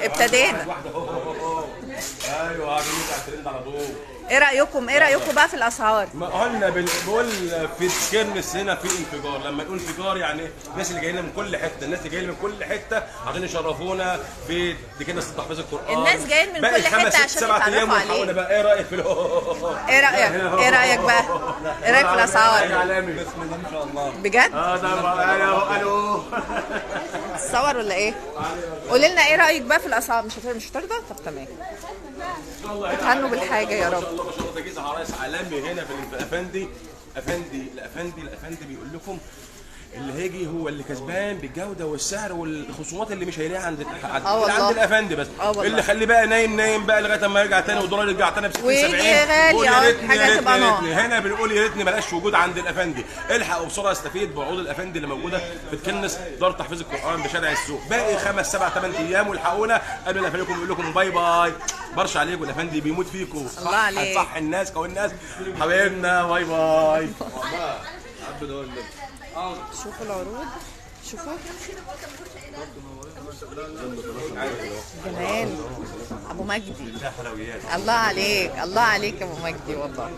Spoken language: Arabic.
ابتدينا. ايوه عاجبني على الترند على طول. ايه رايكم بقى في الاسعار؟ ما قلنا بنقول في كرمس هنا في انفجار، لما نقول انفجار يعني الناس اللي جايين من كل حته، الناس اللي جايين من كل حته عشان يشرفونا في دي كده تحفيظ القران. الناس جايين من كل حته عشان يتعرفوا عليه. بقى ايه رايك في ايه رايك بقى؟ ايه رايك في الاسعار؟ بسم الله ما شاء الله بجد؟ ده الو تصور ولا ايه؟ قولي لنا ايه رايك بقى في الاسعار؟ مش هترضى؟ طب تمام. اتهنوا بالحاجه يا رب. ما شاء الله ما شاء الله، ده جيز عرايس عالمي هنا في الافندي. الافندي بيقول لكم اللي هيجي هو اللي كسبان بالجوده والسعر والخصومات اللي مش هيلاقيها عند الافندي بس. اللي خليه بقى نايم بقى لغايه ما يرجع تاني والدولار يرجع تاني ب 60 70 ويجي غالي حاجه تبقى نار. هنا بنقول يا ريتني بلاش وجود عند الافندي. الحقوا بسرعه استفيد بعروض الافندي اللي موجوده في الكنس دار تحفيظ القران بشارع السوق. باقي 5 7 8 ايام والحقونا قبل ما افنديكم يقول لكم باي باي. برش عليكم الافندي بيموت فيكم. الله عليك. صح الناس كون الناس حبايبنا. باي باي. شوفوا العروض، شوفوا جمال ابو مجدي. الله عليك، الله عليك يا ابو مجدي والله.